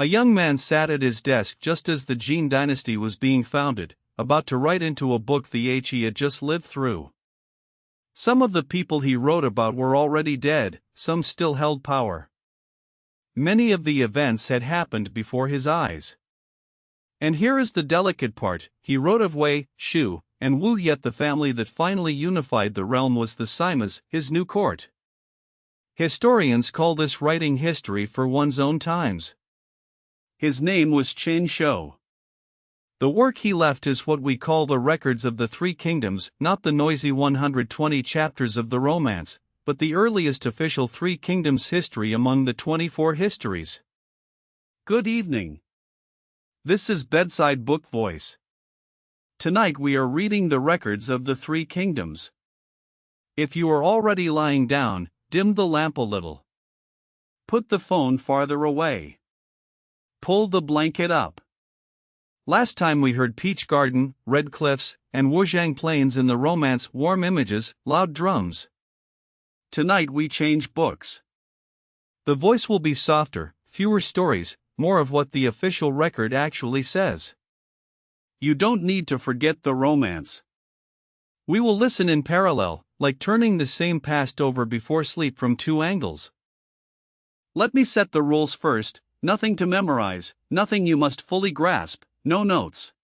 A young man sat at his desk just as the Jin dynasty was being founded, about to write into a book he had just lived through. Some of the people he wrote about were already dead, some still held power. Many of the events had happened before his eyes. And here is the delicate part: he wrote of Wei, Shu, and Wu, yet the family that finally unified the realm was the Simas, his new court. Historians call this writing history for one's own times. His name was Chen Shou. The work he left is what we call the records of the Three Kingdoms, not the noisy 120 chapters of the romance, but the earliest official Three Kingdoms history among the 24 histories. Good evening. This is Bedside Book Voice. Tonight we are reading the records of the Three Kingdoms. If you are already lying down, dim the lamp a little. Put the phone farther away. Pull the blanket up. Last time we heard Peach Garden, Red Cliffs, and Wuzhang Plains in the romance Warm Images, Loud Drums. Tonight we change books. The voice will be softer, fewer stories, more of what the official record actually says. You don't need to forget the romance. We will listen in parallel, like turning the same past over before sleep from two angles. Let me set the rules first: nothing to memorize, nothing you must fully grasp, no notes.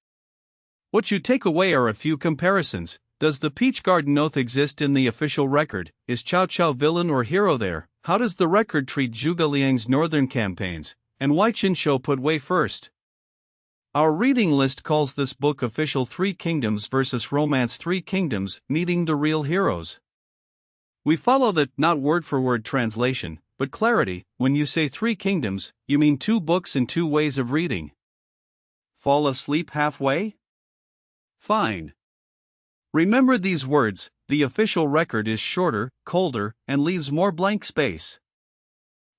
What you take away are a few comparisons. Does the Peach Garden oath exist in the official record? Is Cao Cao villain or hero there? How does the record treat Zhuge Liang's northern campaigns? And why Chen Shou put Wei first? Our reading list calls this book Official Three Kingdoms versus Romance Three Kingdoms, Meeting the Real Heroes. We follow the, not word-for-word translation, but clarity. When you say Three Kingdoms, you mean two books and two ways of reading. Fall asleep halfway? Fine. Remember these words: the official record is shorter, colder, and leaves more blank space.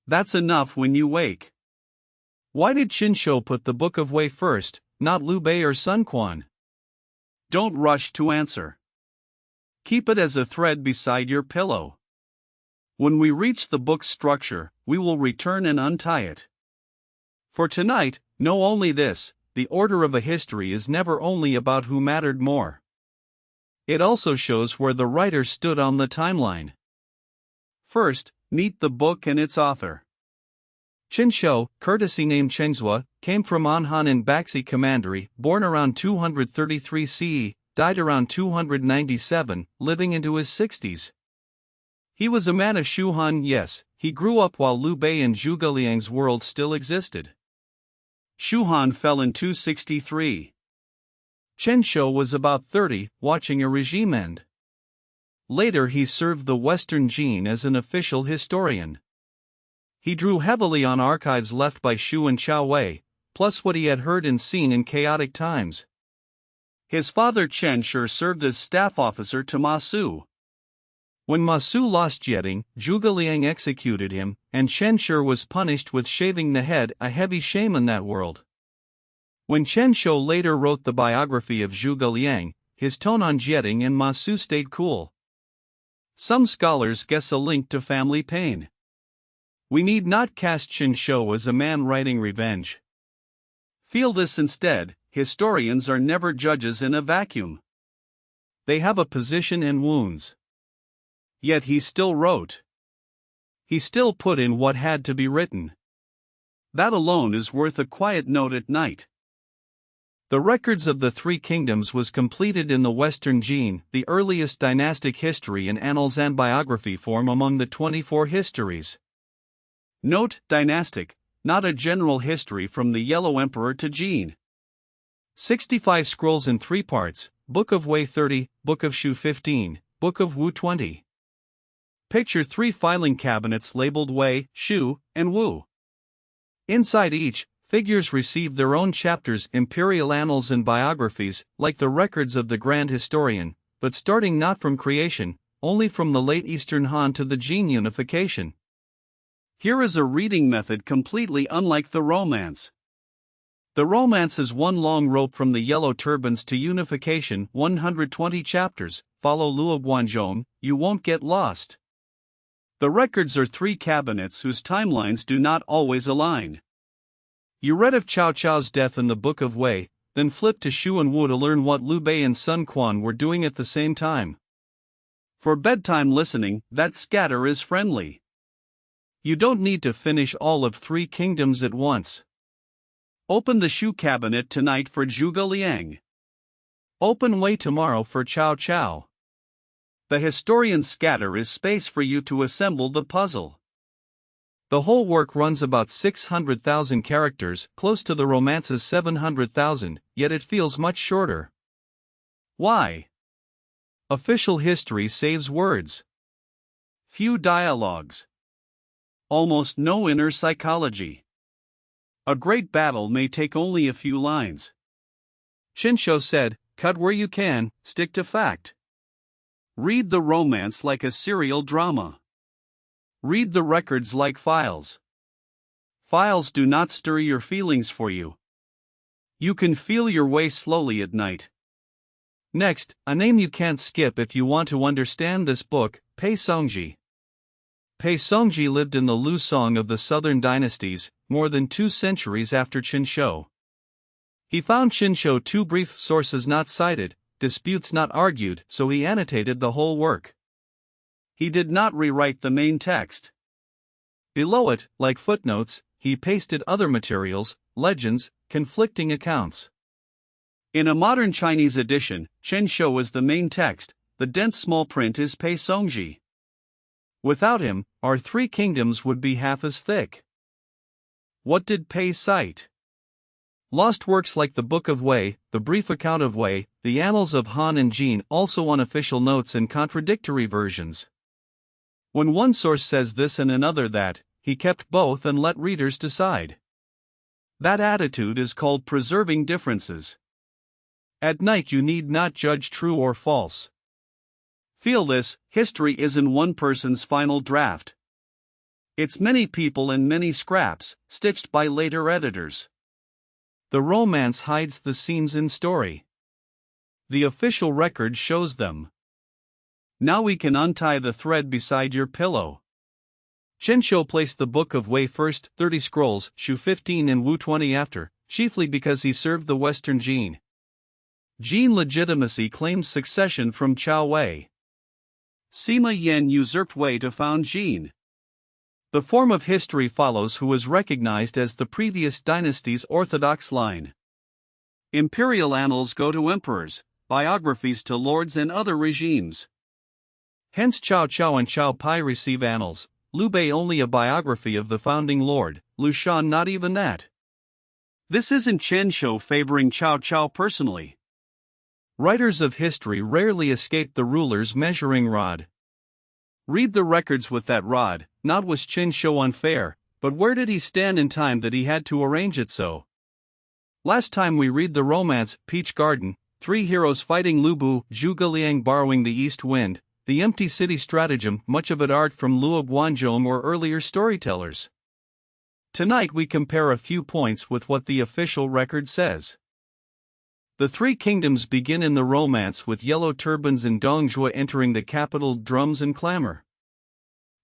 That's enough when you wake. Why did Chen Shou put the Book of Wei first, not Liu Bei or Sun Quan? Don't rush to answer. Keep it as a thread beside your pillow. When we reach the book's structure, we will return and untie it. For tonight, know only this: the order of a history is never only about who mattered more. It also shows where the writer stood on the timeline. First, meet the book and its author. Chen Shou, courtesy name Chengzhua, came from Anhan in Baxi Commandery, born around 233 CE, died around 297, living into his 60s. He was a man of Shuhan, yes, he grew up while Liu Bei and Zhuge Liang's world still existed. Shuhan fell in 263. Chen Shou was about 30, watching a regime end. Later he served the Western Jin as an official historian. He drew heavily on archives left by Shu and Cao Wei, plus what he had heard and seen in chaotic times. His father Chen Shou served as staff officer to Ma Su. When Ma Su lost Jieting, Zhuge Liang executed him, and Chen Shou was punished with shaving the head, a heavy shame in that world. When Chen Shou later wrote the biography of Zhuge Liang, his tone on Jieting and Ma Su stayed cool. Some scholars guess a link to family pain. We need not cast Chen Shou as a man writing revenge. Feel this instead: historians are never judges in a vacuum. They have a position and wounds. Yet he still wrote. He still put in what had to be written. That alone is worth a quiet note at night. The records of the Three Kingdoms was completed in the Western Jin, the earliest dynastic history in annals and biography form among the 24 histories. Note: dynastic, not a general history from the Yellow Emperor to Jin. 65 scrolls in 3 parts: Book of Wei 30, Book of Shu 15, Book of Wu 20. Picture 3 filing cabinets labeled Wei, Shu, and Wu. Inside each, figures receive their own chapters: imperial annals and biographies, like the records of the grand historian, but starting not from creation, only from the late Eastern Han to the Jin unification. Here is a reading method completely unlike the romance. The romance is one long rope from the Yellow Turbans to unification, 120 chapters. Follow Luo Guanzhong, you won't get lost. The records are 3 cabinets whose timelines do not always align. You read of Cao Cao's death in the Book of Wei, then flip to Shu and Wu to learn what Liu Bei and Sun Quan were doing at the same time. For bedtime listening, that scatter is friendly. You don't need to finish all of Three Kingdoms at once. Open the Shu cabinet tonight for Zhuge Liang. Open Wei tomorrow for Cao Cao. The historian's scatter is space for you to assemble the puzzle. The whole work runs about 600,000 characters, close to the romance's 700,000, yet it feels much shorter. Why? Official history saves words. Few dialogues. Almost no inner psychology. A great battle may take only a few lines. Chen Shou said, "Cut where you can, stick to fact. Read the romance like a serial drama. Read the records like files. Files do not stir your feelings for you. You can feel your way slowly at night." Next, a name you can't skip if you want to understand this book, Pei Songzhi. Pei Songzhi lived in the Liu Song of the southern dynasties, more than 2 centuries after Chen Shou. He found Chen Shou too brief, sources not cited, disputes not argued, so he annotated the whole work. He did not rewrite the main text. Below it, like footnotes, he pasted other materials, legends, conflicting accounts. In a modern Chinese edition, Chen Shou is the main text, the dense small print is Pei Songzhi. Without him, our Three Kingdoms would be half as thick. What did Pei cite? Lost works like the Book of Wei, the Brief Account of Wei, the Annals of Han and Jin, also unofficial notes and contradictory versions. When one source says this and another that, he kept both and let readers decide. That attitude is called preserving differences. At night you need not judge true or false. Feel this, history isn't one person's final draft. It's many people and many scraps, stitched by later editors. The romance hides the scenes in story. The official record shows them. Now we can untie the thread beside your pillow. Chen Shou placed the Book of Wei first, 30 scrolls, Shu 15 and Wu 20 after, chiefly because he served the Western Jin. Jin legitimacy claims succession from Cao Wei. Sima Yan usurped Wei to found Jin. The form of history follows who is recognized as the previous dynasty's orthodox line. Imperial annals go to emperors, biographies to lords and other regimes. Hence Cao Cao and Cao Pai receive annals, Liu Bei only a biography of the founding lord, Liu Shan not even that. This isn't Chen Shou favoring Cao Cao personally. Writers of history rarely escape the ruler's measuring rod. Read the records with that rod. Not was Chen Shou unfair, but where did he stand in time that he had to arrange it so? Last time we read the romance, Peach Garden, 3 heroes fighting Lu Bu, Zhuge Liang borrowing the east wind, the empty city stratagem, much of it art from Luo Guanzhong or earlier storytellers. Tonight we compare a few points with what the official record says. The Three Kingdoms begin in the romance with Yellow Turbans and Dongjue entering the capital, drums and clamor.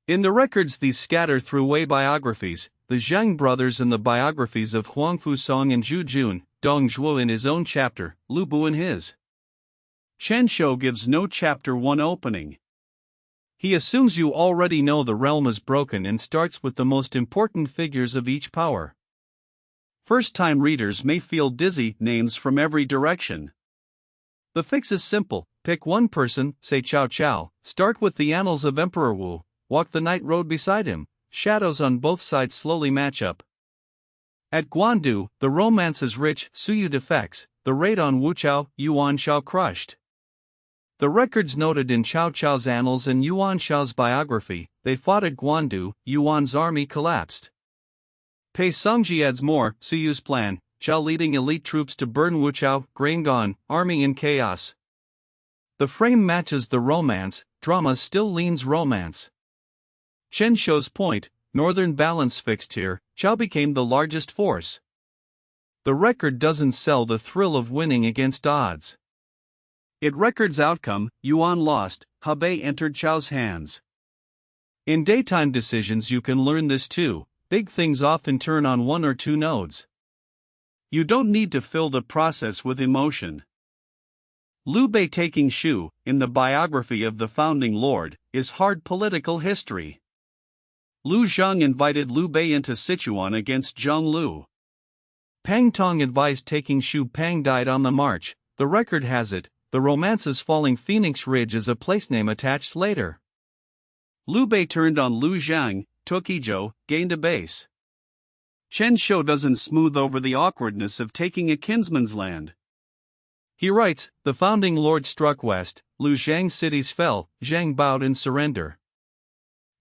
In the records these scatter through Wei biographies, the Zhang brothers and the biographies of Huangfu Song and Zhu Jun, Dongjue in his own chapter, Lu Bu in his. Chen Shou gives no chapter 1 opening. He assumes you already know the realm is broken and starts with the most important figures of each power. First-time readers may feel dizzy, names from every direction. The fix is simple, pick one person, say Cao Cao, start with the annals of Emperor Wu, walk the night road beside him, shadows on both sides slowly match up. At Guandu, the romance is rich, Suyu defects, the raid on Wuchao, Yuan Shao crushed. The records noted in Cao Cao's annals and Yuan Shao's biography, they fought at Guandu, Yuan's army collapsed. Pei Songzhi adds more, Suyu's plan, Zhao leading elite troops to burn Wuchao, grain gone, army in chaos. The frame matches the romance, drama still leans romance. Chen Shou's point, northern balance fixed here, Zhao became the largest force. The record doesn't sell the thrill of winning against odds. It records outcome, Yuan lost, Hebei entered Zhao's hands. In daytime decisions you can learn this too. Big things often turn on 1 or 2 nodes. You don't need to fill the process with emotion. Liu Bei taking Shu, in the biography of the founding lord, is hard political history. Lu Zhang invited Liu Bei into Sichuan against Zhang Lu. Pang Tong advised taking Shu. Pang died on the march. The record has it, the romance's falling Phoenix Ridge is a placename attached later. Liu Bei turned on Lu Zhang, took Yizhou, gained a base. Chen Shou doesn't smooth over the awkwardness of taking a kinsman's land. He writes, the founding lord struck west, Lu Zhang's cities fell, Zhang bowed in surrender.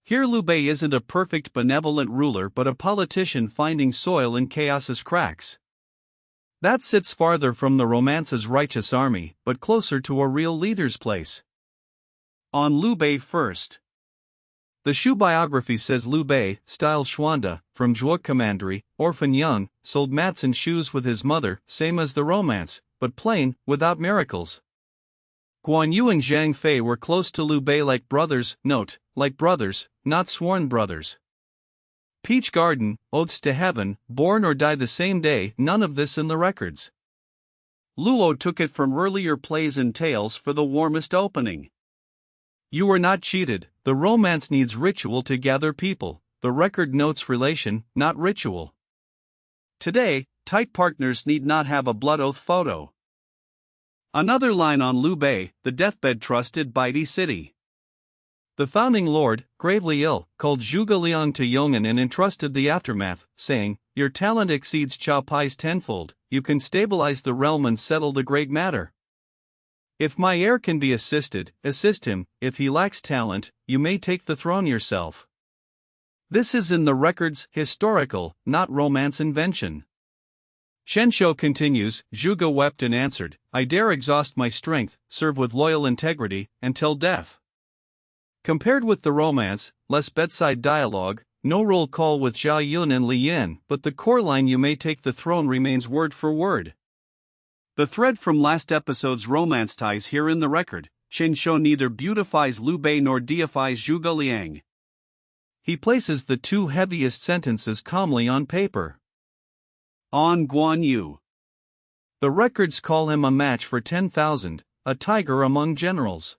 Here Liu Bei isn't a perfect benevolent ruler but a politician finding soil in chaos's cracks. That sits farther from the romance's righteous army, but closer to a real leader's place. On Liu Bei first. The Shu biography says Liu Bei, style Xuanda, from Zhuge Commandery, orphan young, sold mats and shoes with his mother, same as the romance, but plain, without miracles. Guan Yu and Zhang Fei were close to Liu Bei like brothers, note, like brothers, not sworn brothers. Peach Garden, oaths to heaven, born or die the same day, none of this in the records. Luo took it from earlier plays and tales for the warmest opening. You were not cheated, the romance needs ritual to gather people, the record notes relation, not ritual. Today, tight partners need not have a blood oath photo. Another line on Liu Bei, the deathbed trusted Baidi city. The founding lord, gravely ill, called Zhuge Liang to Yong'an and entrusted the aftermath, saying, your talent exceeds Cao Pai's tenfold, you can stabilize the realm and settle the great matter. If my heir can be assisted, assist him, if he lacks talent, you may take the throne yourself. This is in the records, historical, not romance invention. Chen Shou continues, Zhuge wept and answered, I dare exhaust my strength, serve with loyal integrity, until death. Compared with the romance, less bedside dialogue, no roll call with Zhao Yun and Li Yin, but the core line you may take the throne remains word for word. The thread from last episode's romance ties here in the record. Chen Shou neither beautifies Liu Bei nor deifies Zhuge Liang. He places the two heaviest sentences calmly on paper. On Guan Yu. The records call him a match for 10,000, a tiger among generals.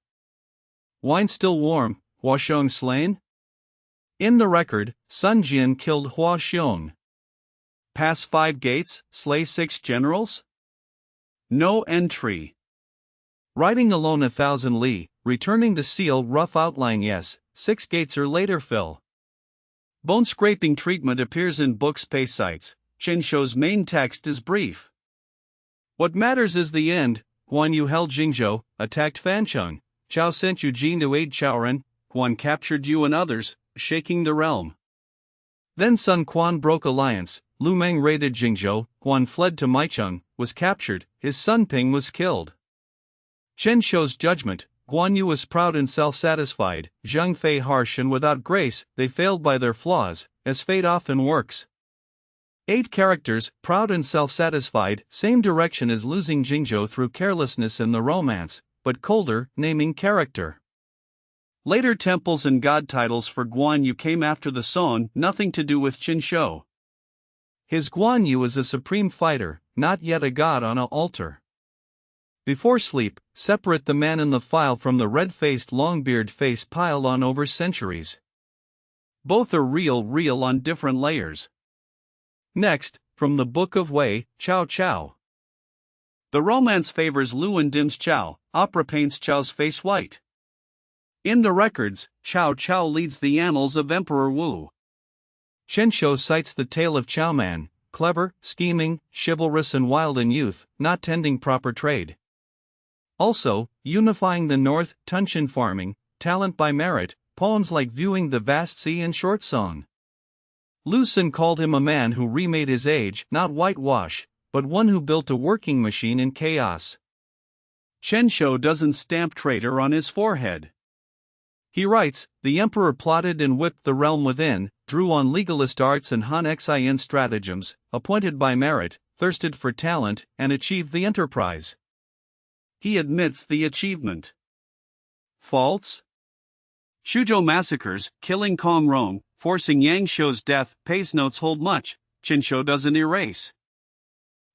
Wine still warm, Hua Xiong slain? In the record, Sun Jian killed Hua Xiong. Pass 5 gates, slay 6 generals? No entry. Riding alone 1,000 li, returning to seal rough outline yes, 6 gates or later fill. Bone-scraping treatment appears in books Pei cites, Chen Shou's main text is brief. What matters is the end, Guan Yu held Jingzhou, attacked Fancheng, Cao sent Yu Jin to aid Chaoren, Guan captured Yu and others, shaking the realm. Then Sun Quan broke alliance, Lu Meng raided Jingzhou, Guan fled to Maicheng, was captured, his son Ping was killed. Chen Shou's judgment, Guan Yu was proud and self-satisfied, Zhang Fei harsh and without grace, they failed by their flaws, as fate often works. 8 characters, proud and self-satisfied, same direction as losing Jingzhou through carelessness in the romance, but colder, naming character. Later temples and god titles for Guan Yu came after the Song, nothing to do with Chen Shou. His Guan Yu is a supreme fighter, not yet a god on an altar. Before sleep, separate the man in the file from the red-faced long-beard face piled on over centuries. Both are real on different layers. Next, from the Book of Wei, Cao Cao. The romance favors Lu and dims Cao, opera paints Cao's face white. In the records, Cao Cao leads the annals of Emperor Wu. Chen Shou cites the tale of Cao Man, clever, scheming, chivalrous and wild in youth, not tending proper trade. Also, unifying the North, Tunshin farming, talent by merit, poems like Viewing the Vast Sea and Short Song. Lu Xun called him a man who remade his age, not whitewash, but one who built a working machine in chaos. Chen Shou doesn't stamp traitor on his forehead. He writes, the emperor plotted and whipped the realm within, drew on legalist arts and Han Xin stratagems, appointed by merit, thirsted for talent, and achieved the enterprise. He admits the achievement. Faults? Shuzhou massacres, killing Kong Rong, forcing Yang Shou's death, Pei's notes hold much, Chen Shou doesn't erase.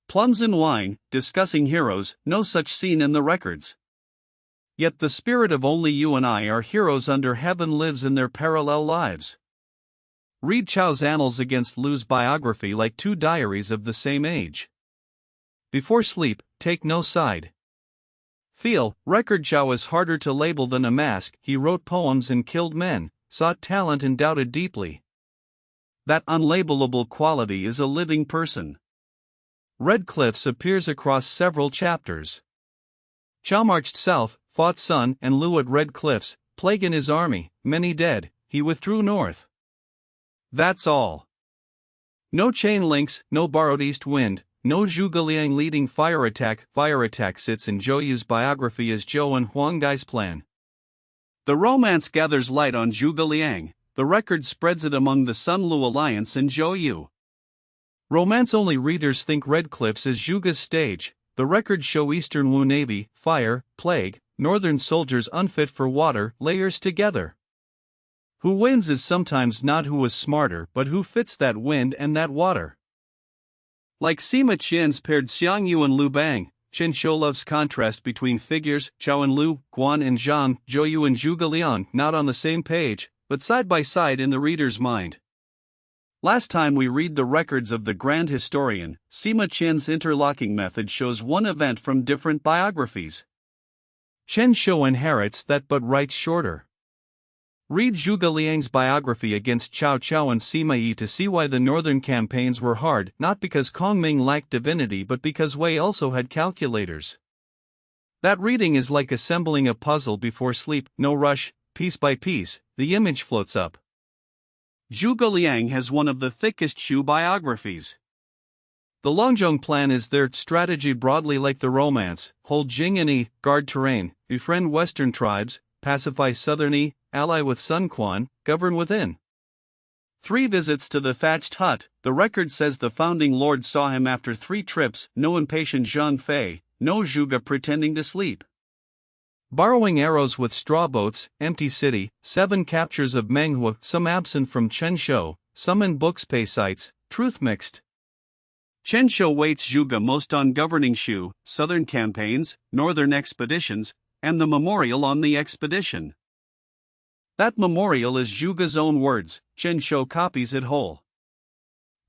Plums and wine, discussing heroes, no such scene in the records. Yet the spirit of only you and I are heroes under heaven lives in their parallel lives. Read Cao's annals against Lu's biography like two diaries of the same age. Before sleep, take no side. Feel, record Cao is harder to label than a mask. He wrote poems and killed men, sought talent and doubted deeply. That unlabelable quality is a living person. Red Cliffs appears across several chapters. Cao marched south, fought Sun and Lu at Red Cliffs, plague in his army, many dead, he withdrew north. That's all. No chain links, no borrowed east wind, no Zhuge Liang leading fire attack. Fire attack sits in Zhou Yu's biography as Zhou and Huang Gai's plan. The romance gathers light on Zhuge Liang, the record spreads it among the Sun-Lu alliance and Zhou Yu. Romance-only readers think Red Cliffs is Zhuge's stage. The records show Eastern Wu Navy, fire, plague, Northern soldiers unfit for water, layers together. Who wins is sometimes not who is smarter but who fits that wind and that water. Like Sima Qian's paired Xiang Yu and Liu Bang, Chen Shou loves contrast between figures, Cao and Lu, Guan and Zhang, Zhou Yu and Zhuge Liang, not on the same page, but side by side in the reader's mind. Last time we read the records of the grand historian, Sima Qian's interlocking method shows one event from different biographies. Chen Shou inherits that but writes shorter. Read Zhuge Liang's biography against Cao Cao and Sima Yi to see why the northern campaigns were hard, not because Kongming lacked divinity but because Wei also had calculators. That reading is like assembling a puzzle before sleep, no rush, piece by piece, the image floats up. Zhuge Liang has one of the thickest Shu biographies. The Longzhong plan is their strategy broadly like the romance: hold Jing and Yi, guard terrain, befriend western tribes, pacify southern Yi, ally with Sun Quan, govern within. 3 visits to the thatched hut. The record says the founding lord saw him after 3 trips, no impatient Zhang Fei, no Zhuge pretending to sleep. Borrowing arrows with straw boats, empty city, 7 captures of Menghua, some absent from Chen Shou, some in books Pei cites, truth mixed. Chen Shou weights Zhuge most on governing Shu, southern campaigns, northern expeditions, and the memorial on the expedition. That memorial is Zhuge's own words, Chen Shou copies it whole.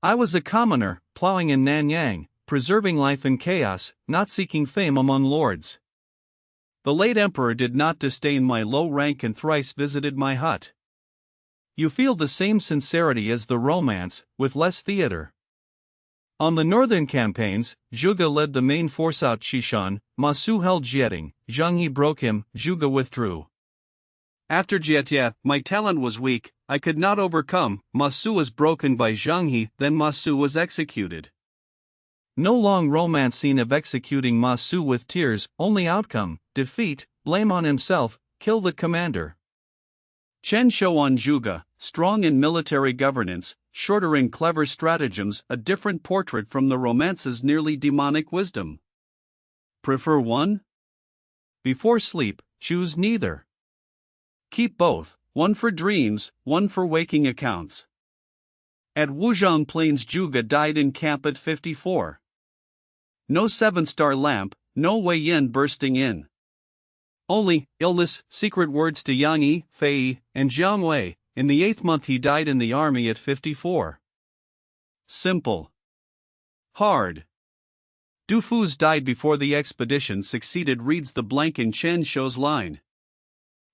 I was a commoner, plowing in Nanyang, preserving life in chaos, not seeking fame among lords. The late emperor did not disdain my low rank and thrice visited my hut. You feel the same sincerity as the romance, with less theater. On the northern campaigns, Zhuge led the main force out Xishan, Ma Su held Jieting, Zhang Yi broke him, Zhuge withdrew. After Jietia, my talent was weak, I could not overcome, Ma Su was broken by Zhang Yi, then Ma Su was executed. No long romance scene of executing Ma Su with tears, only outcome, defeat, blame on himself, kill the commander. Chen Shou on Zhuge, strong in military governance, shorter in clever stratagems, a different portrait from the romance's nearly demonic wisdom. Prefer one? Before sleep, choose neither. Keep both, one for dreams, one for waking accounts. At Wuzhang Plains, Zhuge died in camp at 54. No 7-star lamp, no Wei Yan bursting in. Only, illness, secret words to Yang Yi, Fei Yi, and Jiang Wei. In the 8th month he died in the army at 54. Simple. Hard. Du Fu's died before the expedition succeeded reads the blank in Chen Shou's line.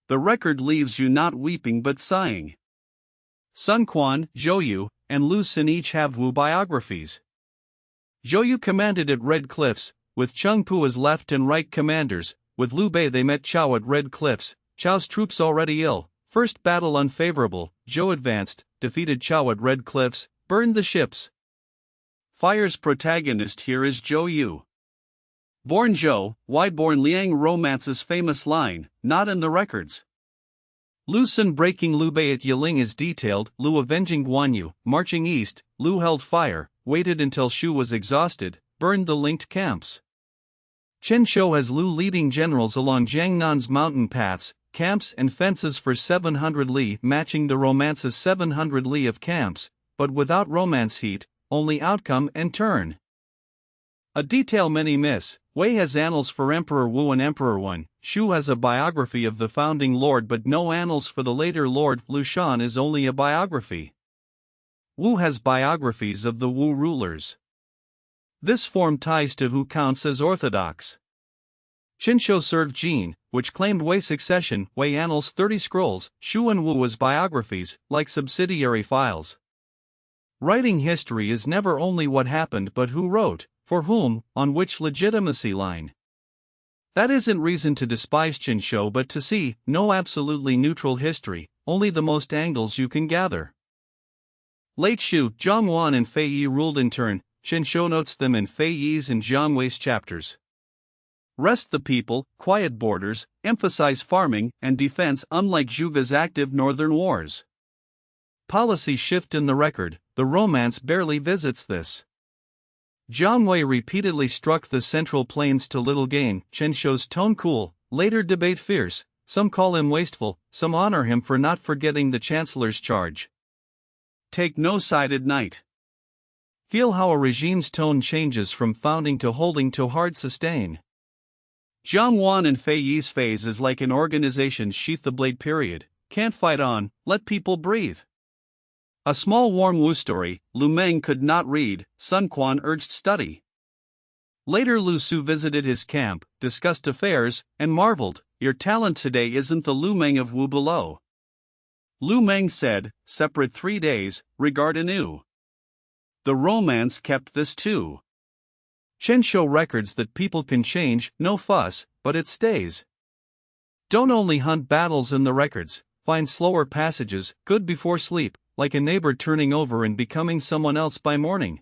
The record leaves you not weeping but sighing. Sun Quan, Zhou Yu, and Lu Xin each have Wu biographies. Zhou Yu commanded at Red Cliffs, with Cheng Pu as left and right commanders. With Liu Bei they met Cao at Red Cliffs, Cao's troops already ill. First battle unfavorable, Zhou advanced, defeated Cao at Red Cliffs, burned the ships. Fire's protagonist here is Zhou Yu. Born Zhou, wide-born Liang romance's famous line, not in the records. Lu Xin breaking Liu Bei at Yiling is detailed, Lu avenging Guan Yu, marching east, Lu held fire, waited until Shu was exhausted, burned the linked camps. Chen Shou has Lu leading generals along Jiangnan's mountain paths, camps and fences for 700 li, matching the romance's 700 li of camps, but without romance heat, only outcome and turn. A detail many miss: Wei has annals for Emperor Wu and Emperor Wen, Shu has a biography of the founding lord but no annals for the later lord, Lu Shan is only a biography. Wu has biographies of the Wu rulers. This form ties to who counts as orthodox. Chen Shou served Jin, which claimed Wei succession, Wei annals 30 scrolls, Shu and Wu as biographies, like subsidiary files. Writing history is never only what happened but who wrote, for whom, on which legitimacy line. That isn't reason to despise Chen Shou but to see no absolutely neutral history, only the most angles you can gather. Late Shu, Zhang and Fei Yi ruled in turn. Chen Shou notes them in Fei Yi's and Zhang Wei's chapters. Rest the people, quiet borders, emphasize farming and defense unlike Zhuge's active northern wars. Policy shift in the record, the romance barely visits this. Zhang Wei repeatedly struck the Central Plains to little gain. Chen Shou's tone cool, later debate fierce, some call him wasteful, some honor him for not forgetting the chancellor's charge. Take no side at night. Feel how a regime's tone changes from founding to holding to hard sustain. Zhang and Fei Yi's phase is like an organization's sheath the blade period, can't fight on, let people breathe. A small warm Wu story, Lu Meng could not read, Sun Quan urged study. Later Lu Su visited his camp, discussed affairs, and marveled, your talent today isn't the Lu Meng of Wu below. Lu Meng said, separate 3 days, regard anew. The romance kept this too. Chen Shou records that people can change, no fuss, but it stays. Don't only hunt battles in the records, find slower passages, good before sleep, like a neighbor turning over and becoming someone else by morning.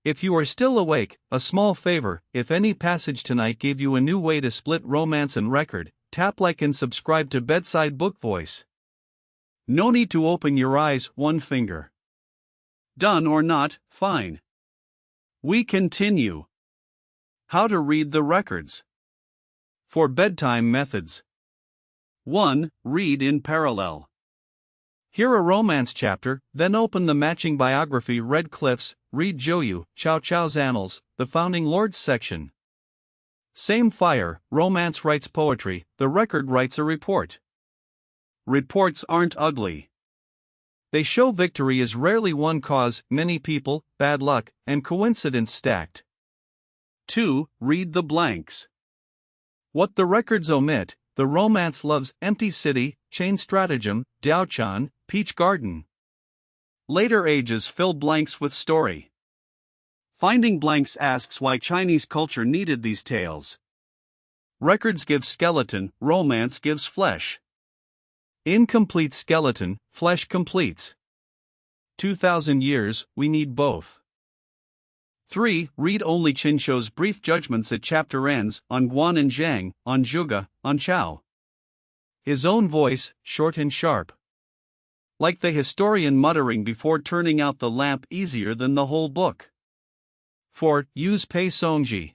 If you are still awake, a small favor, if any passage tonight gave you a new way to split romance and record, tap like and subscribe to Bedside Book Voice. No need to open your eyes, one finger. Done or not, fine. We continue. How to read the records. For bedtime methods. 1. Read in parallel. Hear a romance chapter, then open the matching biography Red Cliffs, read Zhou Cao Cao's Annals, the Founding Lords section. Same fire, romance writes poetry, the record writes a report. Reports aren't ugly. They show victory is rarely one cause, many people, bad luck, and coincidence stacked. 2. Read the blanks. What the records omit, the romance loves empty city, chain stratagem, Daochan, peach garden. Later ages fill blanks with story. Finding blanks asks why Chinese culture needed these tales. Records give skeleton, romance gives flesh. Incomplete skeleton, flesh completes. 2,000 years, we need both. 3. Read only Chen Shou's brief judgments at chapter ends, on Guan and Zhang, on Zhuge, on Cao. His own voice, short and sharp. Like the historian muttering before turning out the lamp, easier than the whole book. 4. Use Pei Songzhi.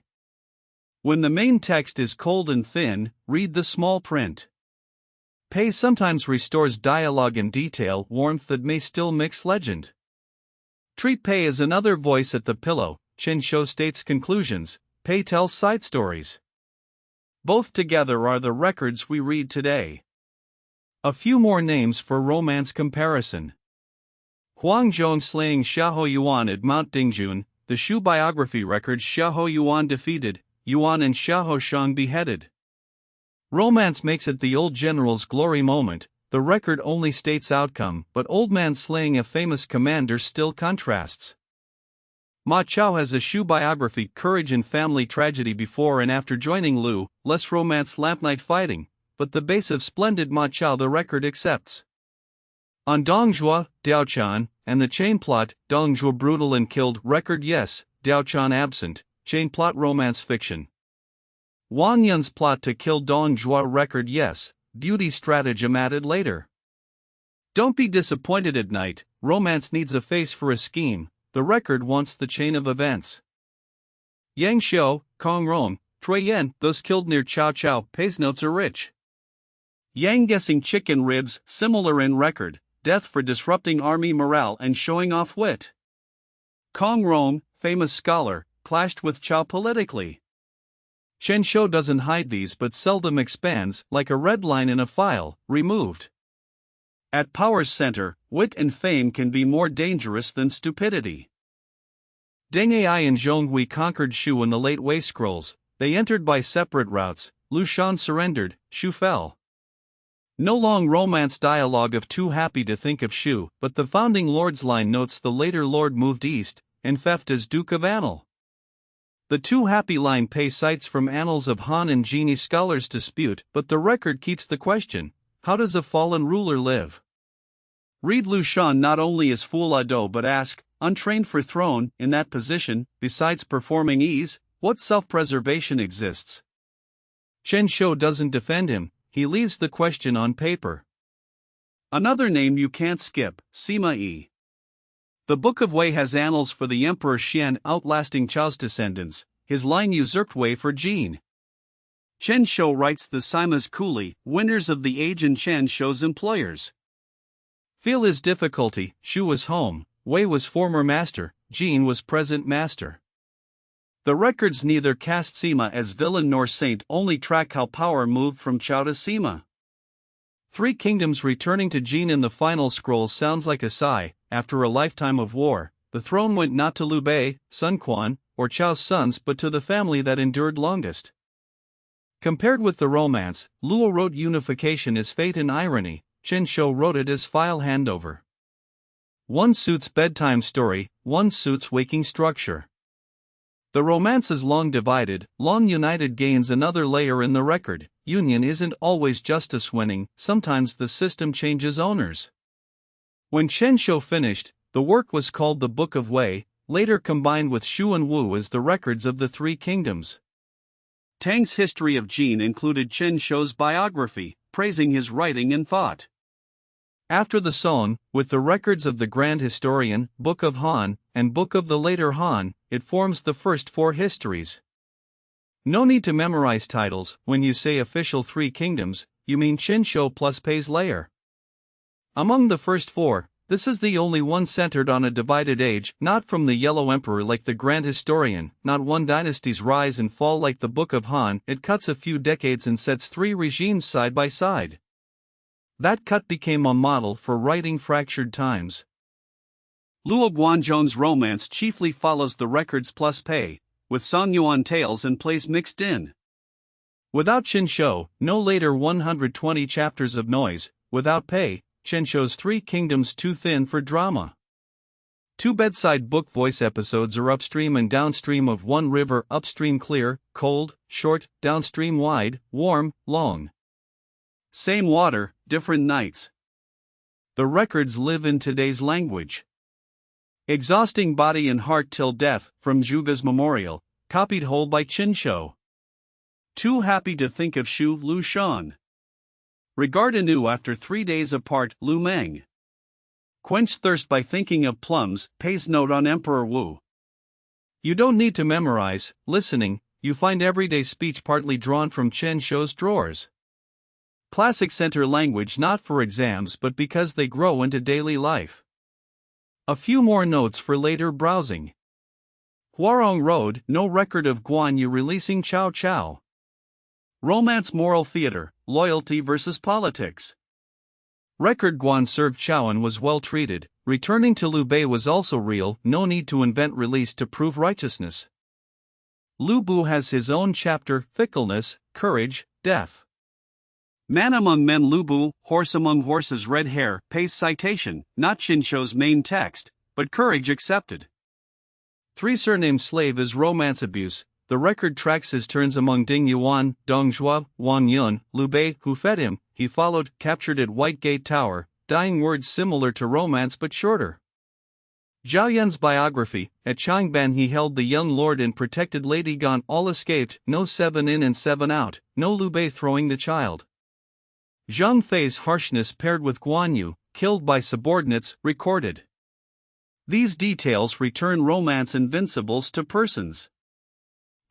When the main text is cold and thin, read the small print. Pei sometimes restores dialogue and detail, warmth that may still mix legend. Treat Pei as another voice at the pillow. Chen Shou states conclusions, Pei tells side stories. Both together are the records we read today. A few more names for romance comparison. Huang Zhong slaying Xiahou Yuan at Mount Dingjun, the Shu biography records Xiahou Yuan defeated, Yuan and Xiahou Shang beheaded. Romance makes it the old general's glory moment, the record only states outcome, but old man slaying a famous commander still contrasts. Ma Chao has a Shu biography, courage and family tragedy before and after joining Lu, less romance lamp night fighting, but the base of splendid Ma Chao the record accepts. On Dongjua, Daochan, and the chain plot, Dongjua brutal and killed, record yes, Daochan absent, chain plot romance fiction. Wang Yun's plot to kill Dongjua record yes, beauty stratagem added later. Don't be disappointed at night, romance needs a face for a scheme, the record wants the chain of events. Yang Xiu, Kong Rong, Trui Yan, those killed near Cao Cao, Pei's notes are rich. Yang guessing chicken ribs, similar in record, death for disrupting army morale and showing off wit. Kong Rong, famous scholar, clashed with Cao politically. Chen Shou doesn't hide these but seldom expands, like a red line in a file, removed. At power's center, wit and fame can be more dangerous than stupidity. Deng Ai and Zhonghui conquered Shu in the late Wei scrolls. They entered by separate routes. Lu Shan surrendered, Shu fell. No long romance dialogue of too happy to think of Shu, but the founding lord's line notes the later lord moved east, and theft as Duke of Anil. The too happy line Pei cites from annals of Han and Genie scholars dispute, but the record keeps the question: how does a fallen ruler live? Read Lu Shan not only as Fool Ado but ask, untrained for throne, in that position, besides performing ease, what self-preservation exists? Chen Shou doesn't defend him, he leaves the question on paper. Another name you can't skip, Sima Yi. The Book of Wei has annals for the Emperor Xian outlasting Chao's descendants, his line usurped Wei for Jin. Chen Shou writes the Sima's coolie, winners of the age and Chen Shou's employers. Feel his difficulty, Shu was home, Wei was former master, Jin was present master. The records neither cast Sima as villain nor saint, only track how power moved from Cao to Sima. Three kingdoms returning to Jin in the final scrolls sounds like a sigh. After a lifetime of war, the throne went not to Liu Bei, Sun Quan, or Chao's sons but to the family that endured longest. Compared with the romance, Luo wrote unification as fate and irony, Chen Shou wrote it as file handover. One suits bedtime story, one suits waking structure. The romance is long divided, long united gains another layer in the record. Union isn't always justice winning, sometimes the system changes owners. When Chen Shou finished, the work was called the Book of Wei, later combined with Shu and Wu as the records of the three kingdoms. Tang's history of Jin included Chen Shou's biography, praising his writing and thought. After the Song, with the records of the Grand Historian, Book of Han, and Book of the later Han, it forms the first four histories. No need to memorize titles. When you say official three kingdoms, you mean Chen Shou plus Pei's layer. Among the first four, this is the only one centered on a divided age, not from the Yellow Emperor like the Grand Historian, not one dynasty's rise and fall like the Book of Han. It cuts a few decades and sets three regimes side by side. That cut became a model for writing fractured times. Luo Guanzhong's romance chiefly follows the records plus Pei, with Songyuan tales and plays mixed in. Without Chen Shou, no later 120 chapters of noise. Without Pei, Chen Shou's three kingdoms too thin for drama. Two Bedside Book Voice episodes are upstream and downstream of one river, upstream clear, cold, short, downstream wide, warm, long. Same water, different nights. The records live in today's language. Exhausting body and heart till death, from Zhuge's memorial, copied whole by Chen Shou. Too happy to think of Shu, Lu Shan. Regard anew after 3 days apart, Lu Meng. Quench thirst by thinking of plums, Pei's note on Emperor Wu. You don't need to memorize, listening, you find everyday speech partly drawn from Chen Shou's drawers. Classics enter language not for exams but because they grow into daily life. A few more notes for later browsing. Huarong Road, no record of Guan Yu releasing Cao Cao. Romance moral theater, loyalty versus politics. Record Guan served Cao and was well treated, returning to Liu Bei was also real, no need to invent release to prove righteousness. Lu Bu has his own chapter, fickleness, courage, death. Man among men Lu Bu, horse among horses red hair, Pei's citation, not Chen Shou's main text, but courage accepted. Three surname slave is romance abuse. The record tracks his turns among Ding Yuan, Dong Zhuo, Wang Yun, Liu Bei, who fed him, he followed, captured at White Gate Tower, dying words similar to romance but shorter. Zhao Yun's biography, at Changban he held the young lord and protected Lady Gan, all escaped, no 7 in and 7 out, no Liu Bei throwing the child. Zhang Fei's harshness paired with Guan Yu, killed by subordinates, recorded. These details return romance invincibles to persons.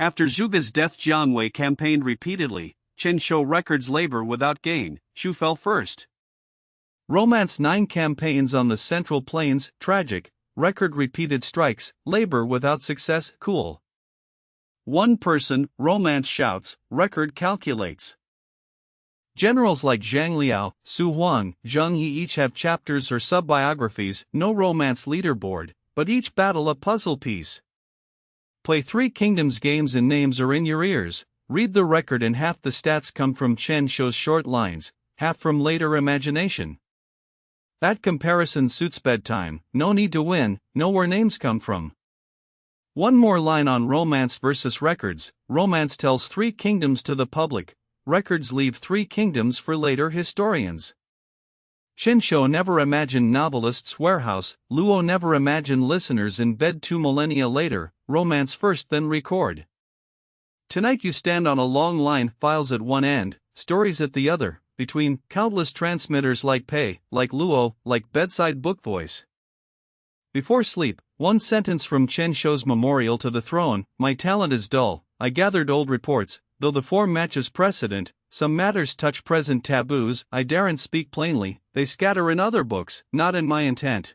After Zhuge's death Jiang Wei campaigned repeatedly, Chen Shou records labor without gain, Shu fell first. Romance 9 campaigns on the Central Plains, tragic, record repeated strikes, labor without success, cool. One person, romance shouts, record calculates. Generals like Zhang Liao, Su Huang, Zheng Yi each have chapters or sub-biographies, no romance leaderboard, but each battle a puzzle piece. Play Three Kingdoms games and names are in your ears, read the record and half the stats come from Chen Shou's short lines, half from later imagination. That comparison suits bedtime, no need to win, know where names come from. One more line on romance versus records. Romance tells three kingdoms to the public, records leave three kingdoms for later historians. Chen Shou never imagined novelists' warehouse, Luo never imagined listeners in bed 2 millennia later, romance first then record. Tonight you stand on a long line, files at one end, stories at the other, between countless transmitters like Pei, like Luo, like Bedside Book Voice. Before sleep, one sentence from Chen Shou's memorial to the throne: my talent is dull, I gathered old reports, though the form matches precedent, some matters touch present taboos, I daren't speak plainly, they scatter in other books, not in my intent.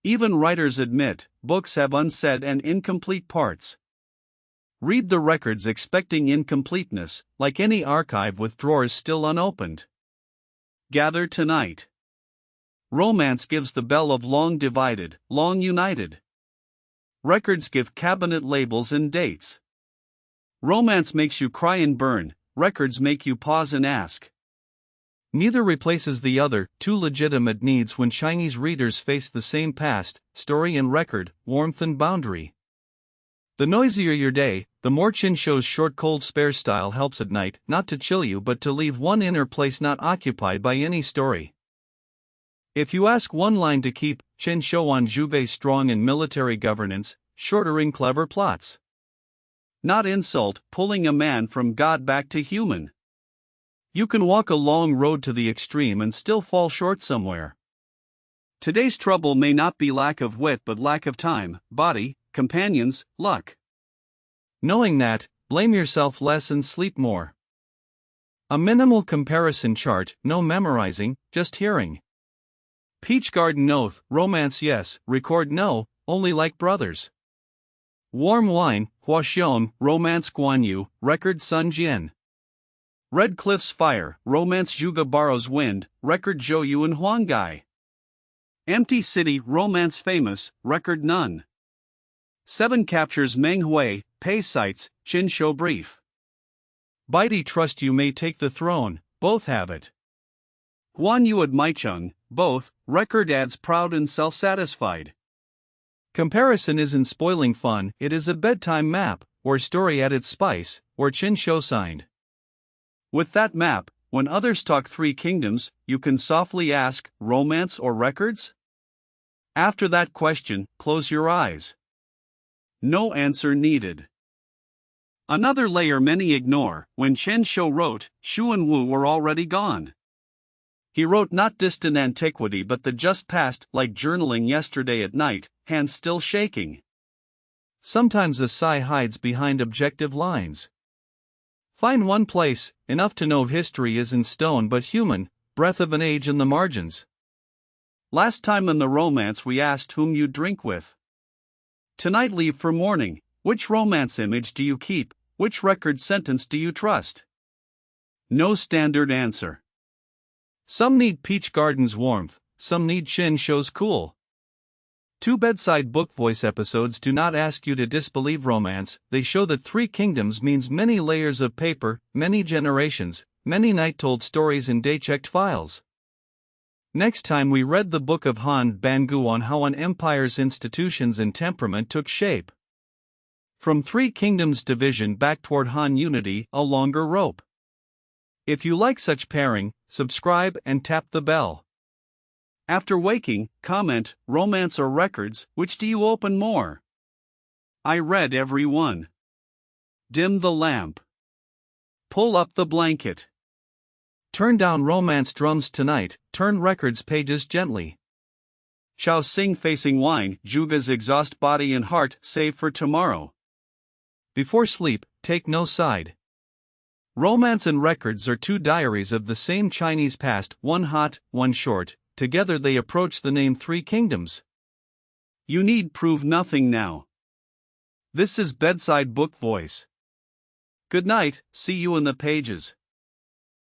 Even writers admit, books have unsaid and incomplete parts. Read the records expecting incompleteness, like any archive with drawers still unopened. Gather tonight. Romance gives the bell of long divided, long united. Records give cabinet labels and dates. Romance makes you cry and burn, records make you pause and ask. Neither replaces the other, two legitimate needs when Chinese readers face the same past, story and record, warmth and boundary. The noisier your day, the more Chen Shou's short cold spare style helps at night, not to chill you but to leave one inner place not occupied by any story. If you ask one line to keep, Chen Shou on Zhuge strong in military governance, shorter in clever plots. Not insult, pulling a man from God back to human. You can walk a long road to the extreme and still fall short somewhere. Today's trouble may not be lack of wit but lack of time, body, companions, luck. Knowing that, blame yourself less and sleep more. A minimal comparison chart, no memorizing, just hearing. Peach Garden Oath, romance yes, record no, only like brothers. Warm wine, Huaxiong, romance Guan Yu, record Sun Jian. Red Cliff's Fire, romance Zhuge borrows wind, record Zhou Yu and Huanggai. Empty City, romance famous, record none. Seven captures Meng Hui, Pei cites, Chen Shou brief. Baidi trust you may take the throne, both have it. Guan Yu at Maicheng, both, record adds proud and self-satisfied. Comparison isn't spoiling fun, it is a bedtime map, or story at its spice, or Chen Shou signed. With that map, when others talk three kingdoms, you can softly ask, romance or records? After that question, close your eyes. No answer needed. Another layer many ignore: when Chen Shou wrote, Xu and Wu were already gone. He wrote not distant antiquity but the just past, like journaling yesterday at night, hands still shaking. Sometimes a sigh hides behind objective lines. Find one place, enough to know history isn't stone but human, breath of an age in the margins. Last time in the romance we asked whom you drink with. Tonight leave for morning, which romance image do you keep, which record sentence do you trust? No standard answer. Some need Peach Garden's warmth, some need Chen Shou's cool. Two Bedside Book Voice episodes do not ask you to disbelieve romance, they show that three kingdoms means many layers of paper, many generations, many night-told stories and day-checked files. Next time we read the Book of Han Bangu on how an empire's institutions and temperament took shape. From three kingdoms division back toward Han unity, a longer rope. If you like such pairing, subscribe and tap the bell. After waking, comment, romance or records, which do you open more? I read every one. Dim the lamp. Pull up the blanket. Turn down romance drums tonight, turn records pages gently. Shall sing facing wine, Zhuge's exhaust body and heart, save for tomorrow. Before sleep, take no side. Romance and records are two diaries of the same Chinese past, one hot, one short, together they approach the name Three Kingdoms. You need prove nothing now. This is Bedside Book Voice. Good night, see you in the pages.